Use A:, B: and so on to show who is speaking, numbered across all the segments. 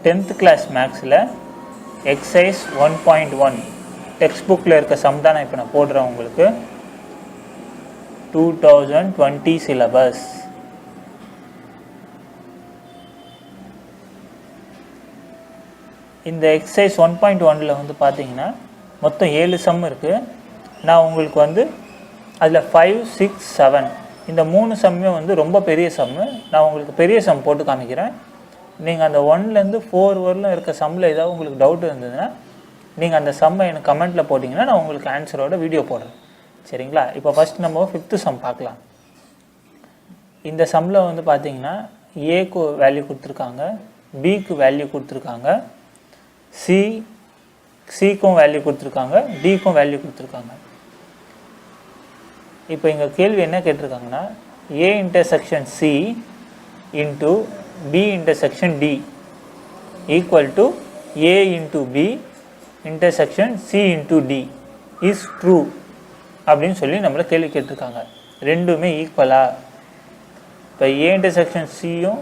A: 10th class மேக்ஸில் exercise 1.1 text புக்கில் இருக்க சம் தான் நான் இப்போ நான் போடுறேன் உங்களுக்கு. 2020 சிலபஸ். இந்த எக்ஸசைஸ் 1.1ல் வந்து பார்த்தீங்கன்னா மொத்தம் 7 சம் இருக்குது. நான் உங்களுக்கு வந்து அதில் 5, 6, 7 இந்த 3 சம்மே வந்து ரொம்ப பெரிய சம்மு. நான் உங்களுக்கு பெரிய சம் போட்டு காமிக்கிறேன். நீங்கள் அந்த 1லேருந்து 4 வரலும் இருக்க சம்மில் ஏதாவது உங்களுக்கு டவுட் இருந்ததுன்னா நீங்கள் அந்த சம்மை எனக்கு கமெண்ட்டில் போட்டிங்கன்னா நான் உங்களுக்கு ஆன்சரோட வீடியோ போடுறேன். சரிங்களா? இப்போ ஃபஸ்ட் நம்ம 5th சம் பார்க்கலாம். இந்த சம்மில் வந்து பார்த்தீங்கன்னா ஏக்கு வேல்யூ கொடுத்துருக்காங்க, பிக்கு வேல்யூ கொடுத்துருக்காங்க, சிக்கும் வேல்யூ கொடுத்துருக்காங்க, டிக்கும் வேல்யூ கொடுத்துருக்காங்க. இப்போ இங்கே கேள்வி என்ன கேட்டிருக்காங்கன்னா A intersection C into B intersection D equal to A into B intersection C into D is true அப்படின்னு சொல்லி நம்மளை கேள்வி கேட்டிருக்காங்க. ரெண்டுமே ஈக்குவலா? இப்போ ஏ இன்டர்செக்ஷன் சியும்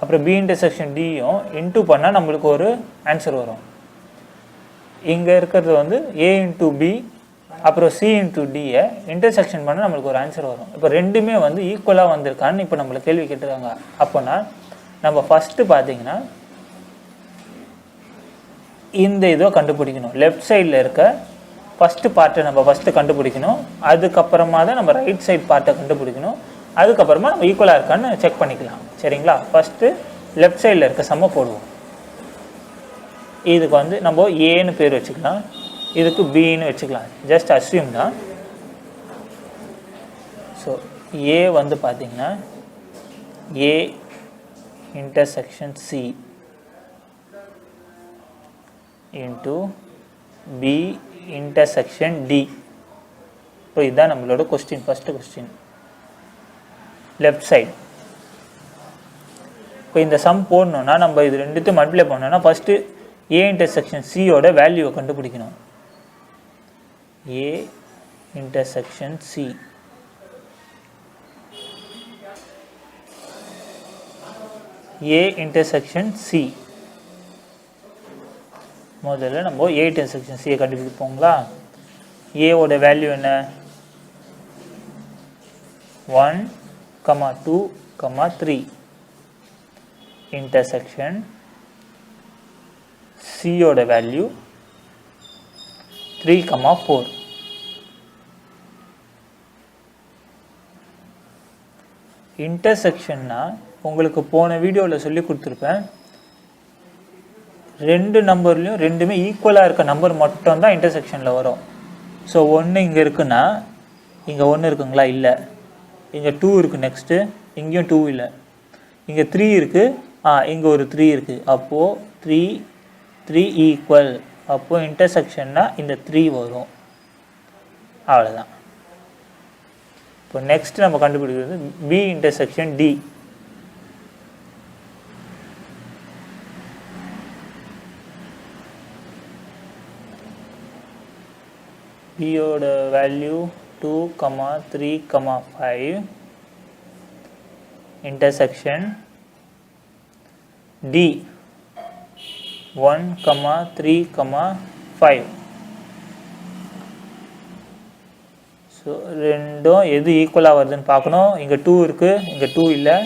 A: அப்புறம் பி இன்டர்செக்ஷன் டியும் இன்ட்டு பண்ணால் நம்மளுக்கு ஒரு ஆன்சர் வரும். இங்கே இருக்கிறது வந்து ஏ இன்ட்டு பி அப்புறம் சி இன்ட்டு டியை இன்டர்செக்ஷன் பண்ணால் நம்மளுக்கு ஒரு ஆன்சர் வரும். இப்போ ரெண்டுமே வந்து ஈக்குவலாக வந்திருக்கான்னு இப்போ நம்மளை கேள்வி கேட்டுருக்காங்க. அப்போனா நம்ம ஃபஸ்ட்டு பார்த்தீங்கன்னா இந்த இதை கண்டுபிடிக்கணும். லெஃப்ட் சைடில் இருக்க ஃபஸ்ட்டு பார்ட்டை நம்ம ஃபஸ்ட்டு கண்டுபிடிக்கணும். அதுக்கப்புறமா தான் நம்ம ரைட் சைட் பார்ட்டை கண்டுபிடிக்கணும். அதுக்கப்புறமா நம்ம ஈக்குவலாக இருக்கான்னு செக் பண்ணிக்கலாம். சரிங்களா? ஃபஸ்ட்டு லெஃப்ட் சைடில் இருக்க சம்மை போடுவோம். இதுக்கு வந்து நம்ம ஏன்னு பேர் வச்சுக்கலாம், இதுக்கு பின்னு வச்சுக்கலாம். ஜஸ்ட் அஸ்யூம் தான். ஸோ ஏ வந்து பார்த்தீங்கன்னா A intersection C into B intersection D. இப்போ இதுதான் நம்மளோட question, first question left side. இப்போ இந்த சம் போடணுன்னா நம்ம இது ரெண்டுத்தையும் மல்டிப்ளை பண்ணோன்னா ஃபஸ்ட்டு ஏ இன்டர்செக்ஷன் சியோட வேல்யூவை கண்டுபிடிக்கணும். ஏ intersection C A intersection C முதல்ல நம்ம ஏ இன்டர்செக்ஷன் சியை கண்டுபிடிப்போங்களா? ஏவோட வேல்யூ என்ன? 1, 2, 3 இன்டர்செக்ஷன் சியோட வேல்யூ 3, 4. இன்டர்செக்ஷன்னா உங்களுக்கு போன வீடியோவில் சொல்லி கொடுத்துருப்பேன். ரெண்டு நம்பர்லையும் ரெண்டுமே ஈக்குவலாக இருக்க நம்பர் மட்டும்தான் இன்டர்செக்ஷனில் வரும். ஸோ 1 இங்கே இருக்குன்னா இங்கே 1 இருக்குங்களா? இல்லை. இங்கே 2 இருக்குது. நெக்ஸ்ட்டு இங்கேயும் 2 இல்லை. இங்கே 3 இருக்குது. இங்கே ஒரு 3 இருக்குது. அப்போது 3 ஈக்குவல். அப்போது இன்டர்செக்ஷன்னா இந்த 3 வரும். அவ்வளோதான். இப்போ நெக்ஸ்ட் நம்ம கண்டுபிடிக்கிறது பி இன்டர்செக்ஷன் டி. பியோட வேல்யூ 2, 3, 5 இன்டர்செக்ஷன் டி 1, 3, 5. ஸோ ரெண்டும் எது ஈக்குவலாக வருதுன்னு பார்க்கணும். இங்கே 2 இருக்குது, இங்கே 2 இல்லை.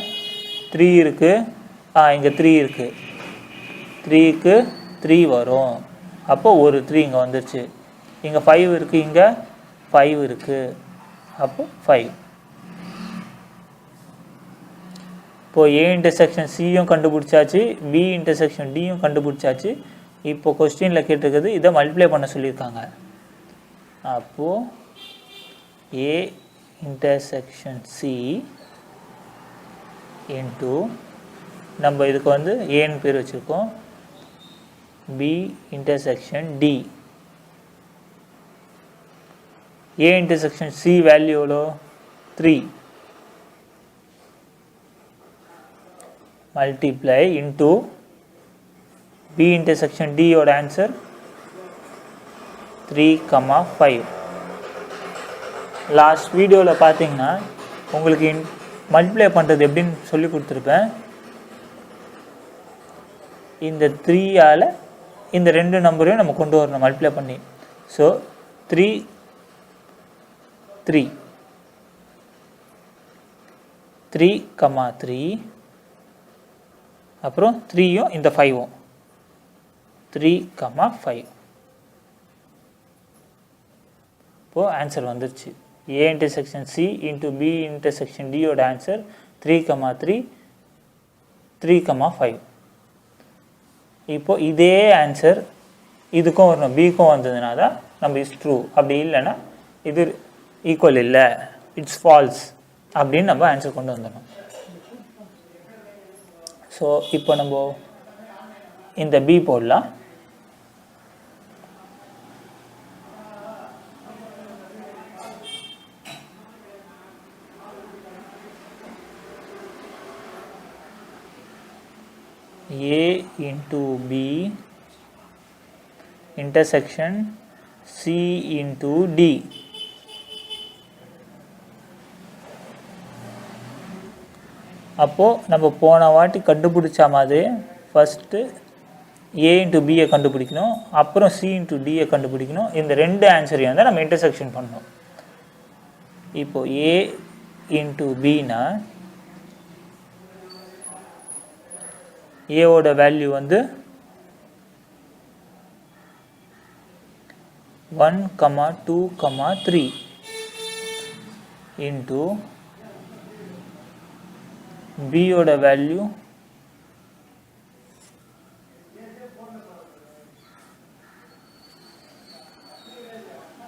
A: 3 இருக்குது, இங்கே 3 இருக்குது. 3க்கு 3 வரும். அப்போது ஒரு 3 இங்கே வந்துருச்சு. இங்கே 5 இருக்குது, இங்கே 5 இருக்குது. அப்போ 5. இப்போது ஏ இன்டர்செக்ஷன் சியும் கண்டுபிடிச்சாச்சு, பி இன்டர்செக்ஷன் டியும் கண்டுபிடிச்சாச்சு. இப்போ கொஸ்டினில் கேட்டிருக்கிறது இதை மல்டிப்ளை பண்ண சொல்லியிருக்காங்க. அப்போது ஏ இன்டர்செக்ஷன் சி இன்ட்டு நம்ம இதுக்கு வந்து ஏன்னு பேர் வச்சுருக்கோம், B intersection D. A intersection C value எவ்வளோ? 3 மல்டிப்ளை இன்ட்டு பி இன்டர்செக்ஷன் டியோட ஆன்சர் 3, 5. லாஸ்ட் வீடியோவில் பார்த்தீங்கன்னா உங்களுக்கு மல்டிப்ளை பண்ணுறது எப்படின்னு சொல்லி கொடுத்துருப்பேன். இந்த 3ஆல் இந்த ரெண்டு நம்பரையும் நம்ம கொண்டு வரணும் மல்டிப்ளை பண்ணி. ஸோ 3 3 3, அப்புறம் 3யும் இந்த 5ம் 3, 5. இப்போது ஆன்சர் வந்துருச்சு. A intersection C into B intersection Dயோட ஆன்சர் 3, 3 3, 5. இப்போது இதே ஆன்சர் இதுக்கும் வரணும், பிக்கும் வந்ததுனா தான் நம்ம இஸ் ட்ரூ, அப்படி இல்லைன்னா இது ஈக்குவல் இல்லை, இட்ஸ் ஃபால்ஸ் அப்படின்னு நம்ம ஆன்சர் கொண்டு வந்துடணும். ஸோ இப்போ நம்ம இந்த பி போடலாம். A into B intersection C into D. அப்போது நம்ம போன வாட்டி கண்டுபிடிச்ச மாதிரி ஃபஸ்ட்டு A into Bயை கண்டுபிடிக்கணும், அப்புறம் C into Dயை கண்டுபிடிக்கணும். இந்த ரெண்டு ஆன்சரையும் வந்து நம்ம இன்டர்செக்ஷன் பண்ணணும். இப்போது A into Bனா ஏவோட வேல்யூ வந்து 1, 2, 3 இன்ட்டு பியோட வேல்யூ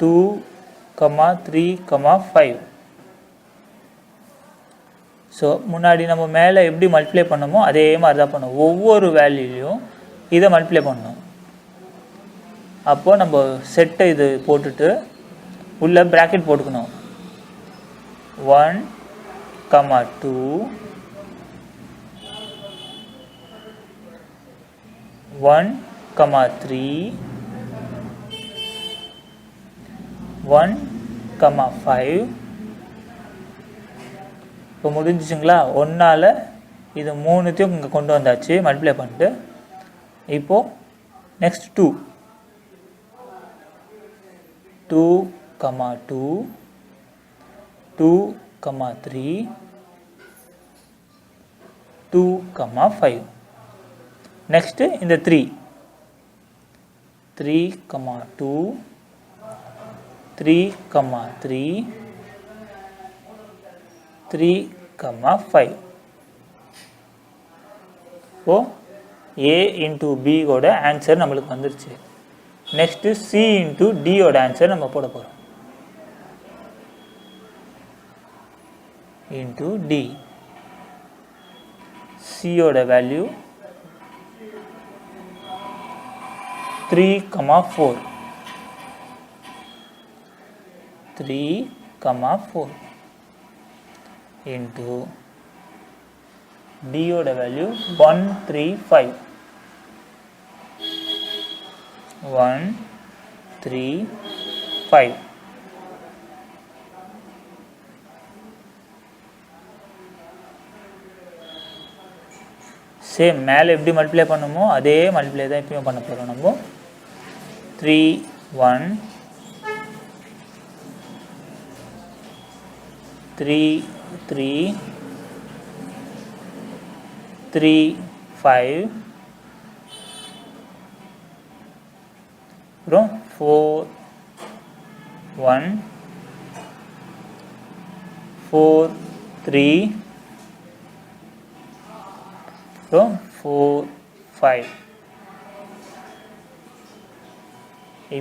A: 2, 3, 5. ஸோ முன்னாடி நம்ம மேலே எப்படி மல்டிப்ளை பண்ணமோ அதே மாதிரி தான் பண்ணணும். ஒவ்வொரு வேல்யூலையும் இதை மல்டிப்ளை பண்ணணும். அப்போது நம்ம செட்டை இது போட்டுட்டு உள்ள ப்ராக்கெட் போட்டுக்கணும். 1, 2, 1, 3, 1, 5. இப்போ முடிஞ்சிச்சுங்களா? ஒன்றால் இது மூணுத்தையும் இங்கே கொண்டு வந்தாச்சு மல்டிப்ளை பண்ணிட்டு. இப்போது நெக்ஸ்ட் 2, 2, 2, 2, 3, 2, 5. நெக்ஸ்ட்டு இந்த 3, 3, 2, 3, 3, 3, 5. இப்போ A இன்ட்டு பியோட ஆன்சர் நம்மளுக்கு வந்துருச்சு. நெக்ஸ்ட்டு C இன்ட்டு டியோட ஆன்சர் நம்ம போட போகிறோம். இன்ட்டு டி, சியோட வேல்யூ 3, 4, 3, 4 into டியோட வேல்யூ 1, 3, 5, 1, 3, 5. சேம் மேலே எப்படி மல்டிப்ளை பண்ணுமோ அதே மல்டிப்ளை தான் இப்பயும் பண்ண போகிறோம். நம்ம 3, 1, 3, 3, 3, 5, அப்புறம் 4, 1, 4, 3, அப்புறம் 4, 5.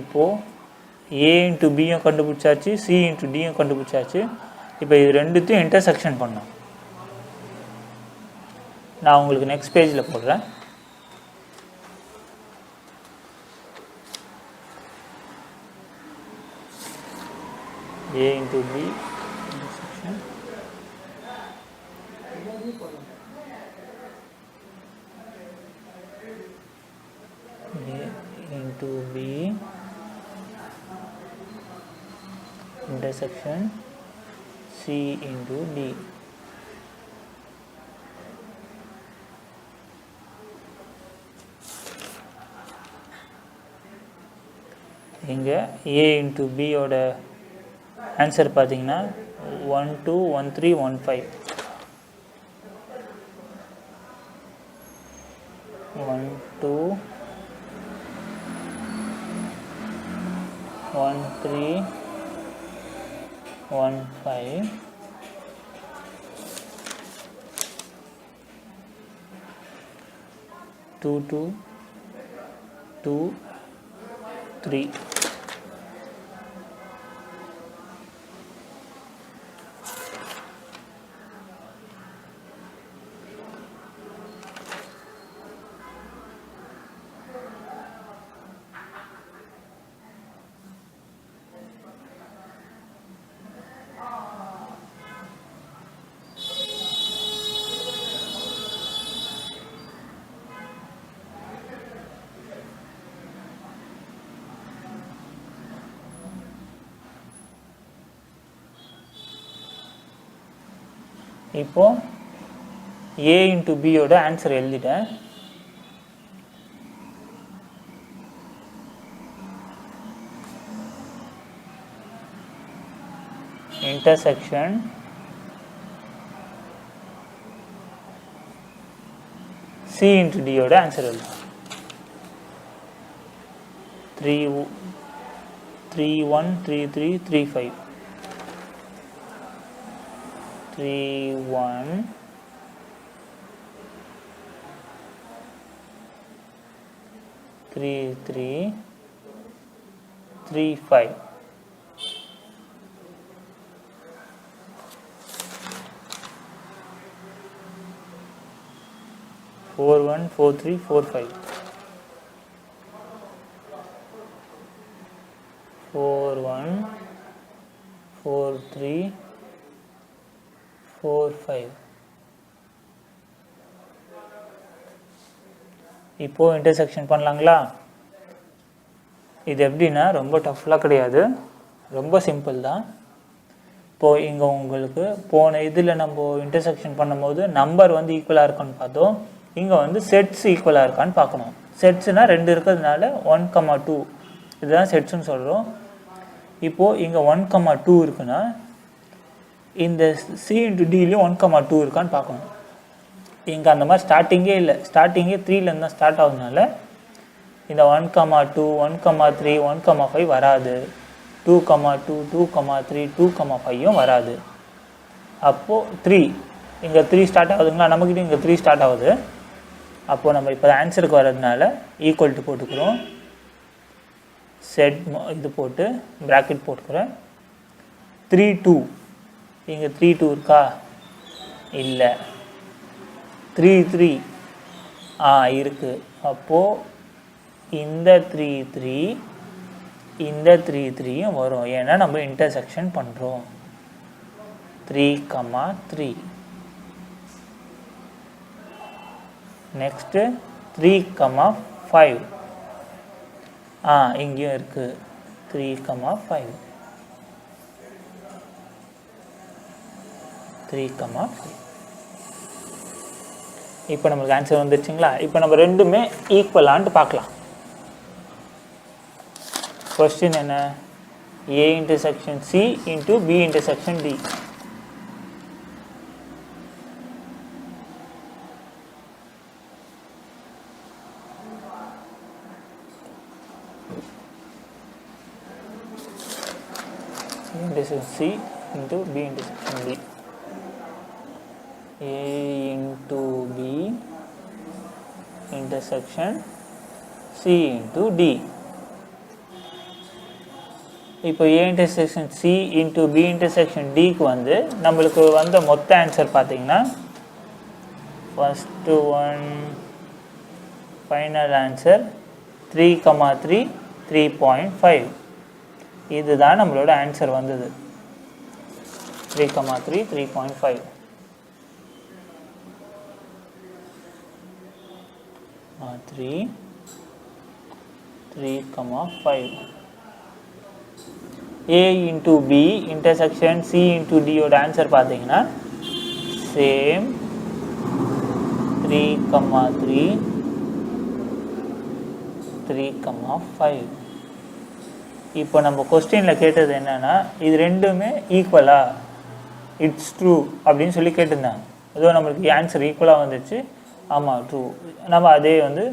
A: இப்போது A இன்ட்டு பியும் கண்டுபிடிச்சாச்சு, C இன்ட்டு டியும் கண்டுபிடிச்சாச்சு. இப்போ இது ரெண்டுத்தையும் இன்டர்செக்ஷன் பண்ணோம். நான் உங்களுக்கு நெக்ஸ்ட் பேஜில் போடுறேன். A into B intersection A into B intersection C into D. இங்கே ஏ இன்ட்டு பியோட ஆன்சர் பார்த்தீங்கன்னா 1 2 1 3 1 5 1 2 1 3 1 5 2 2 2 3. இப்போ A into B யோட ஆன்சர் எழுதிட்டேன். இன்டர்செக்ஷன் C into D யோட ஆன்சர் எழுதுறேன். 3 1 3 3 3 5 3 1 3 3 3 5 4 1 4 3 4 5 4 1 4 3 4 5. இப்போ இன்டர்செக்ஷன் பண்ணலாங்களா? இது எப்படின்னா ரொம்ப டஃப்லாம் கிடையாது, ரொம்ப சிம்பிள் தான். இப்போது இங்கே உங்களுக்கு போன இதில் நம்ம இன்டர்செக்ஷன் பண்ணும்போது நம்பர் வந்து ஈக்குவலாக இருக்கான்னு பார்த்தோம். இங்கே வந்து செட்ஸ் ஈக்குவலாக இருக்கான்னு பார்க்கணும். செட்ஸ்னால் 2 இருக்கிறதுனால 1, 2 இதுதான் செட்ஸ்ன்னு சொல்கிறோம். இப்போது இங்கே 1, 2 இருக்குன்னா இந்த C into Dலையும் 1, 2 இருக்கான்னு பார்க்கணும். இங்கே அந்த மாதிரி ஸ்டார்டிங்கே இல்லை, ஸ்டார்டிங்கே 3லேருந்து தான் ஸ்டார்ட் ஆகுதுனால இந்த 1, 2 1, 3 1, 5 வராது. 2, 2 2, 3 2, 5யும் வராது. அப்போது 3 இங்கே 3 ஸ்டார்ட் ஆகுதுங்களா, நம்மக்கிட்ட இங்கே 3 ஸ்டார்ட் ஆகுது. அப்போது நம்ம இப்போ ஆன்சருக்கு வர்றதுனால ஈக்குவல் டு போட்டுக்கிறோம். செட் இது போட்டு ப்ராக்கெட் போட்டுக்கிறேன். 3 2 இங்கே 3 2 இருக்கா? இல்லை. 3 3 இருக்குது. அப்போது இந்த 3 3 இந்த 3 3யும் வரும், ஏன்னா நம்ம இன்டர்செக்ஷன் பண்ணுறோம். 3, 3 நெக்ஸ்ட்டு 3, 5 இங்கேயும் இருக்குது. 3, 5 3, 5. இப்போ நம்மளுக்கு ஆன்சர் வந்துருச்சுங்களா? இப்போ நம்ம ரெண்டுமே ஈக்குவலான்ட்டு பார்க்கலாம். கொஸ்டின் என்ன? A intersection C into B intersection D. intersection C into B intersection D. A into B intersection C into D. இப்போ A intersection C into B intersection D க்கு வந்து நம்மளுக்கு வந்த மொத்த ஆன்சர் பார்த்தீங்கன்னா ஃபர்ஸ்ட் ஒன் ஃபைனல் ஆன்சர் 3, 3 3.5. இதுதான் நம்மளோட answer வந்தது. 3, 3 3.5. Three 3, 5. A into B intersection C into D ஓட ஆன்சர் பார்த்தீங்கன்னா சேம் 3, 3 3, 5. இப்போ நம்ம கொஸ்டினில் கேட்டது என்னென்னா இது ரெண்டுமே ஈக்குவலா, இட்ஸ் ட்ரூ அப்படின்னு சொல்லி கேட்டிருந்தாங்க. ஏதோ நம்மளுக்கு ஆன்சர் ஈக்குவலாக வந்துச்சு. ஆமாம் ட்ரூ, நம்ம அதே வந்து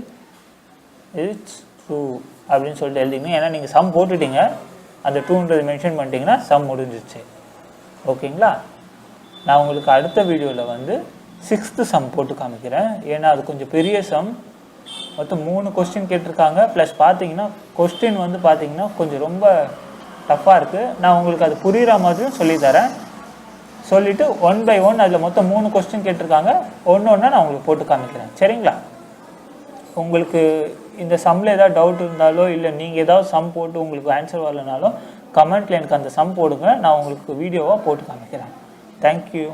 A: இட்ஸ் ட்ரூ அப்படின்னு சொல்லிட்டு எழுதிக்கணும். ஏன்னா நீங்கள் சம் போட்டுட்டீங்க, அந்த ட்ரூன்றது மென்ஷன் பண்ணிட்டீங்கன்னா சம் முடிஞ்சிச்சு. ஓகேங்களா? நான் உங்களுக்கு அடுத்த வீடியோவில் வந்து 6th சம் போட்டு காமிக்கிறேன். ஏன்னா அது கொஞ்சம் பெரிய சம். மொத்தம் 3 கொஸ்டின் கேட்டிருக்காங்க. ப்ளஸ் பார்த்தீங்கன்னா கொஸ்டின் வந்து பார்த்தீங்கன்னா கொஞ்சம் ரொம்ப டஃப்பாக இருக்குது. நான் உங்களுக்கு அது புரிகிற மாதிரியும் சொல்லித்தரேன். சொல்லிவிட்டு 1 by 1 அதில் மொத்தம் 3 கொஸ்டின் கேட்டிருக்காங்க. ஒன்று ஒன்றா நான் உங்களுக்கு போட்டு காமிக்கிறேன். சரிங்களா? உங்களுக்கு இந்த சம்மில் ஏதாவது டவுட் இருந்தாலோ இல்லை நீங்கள் ஏதாவது சம் போட்டு உங்களுக்கு ஆன்சர் வரலனாலும் கமெண்ட்டில் எனக்கு அந்த சம் போடுங்க. நான் உங்களுக்கு வீடியோவாக போட்டு காமிக்கிறேன். தேங்க்யூ.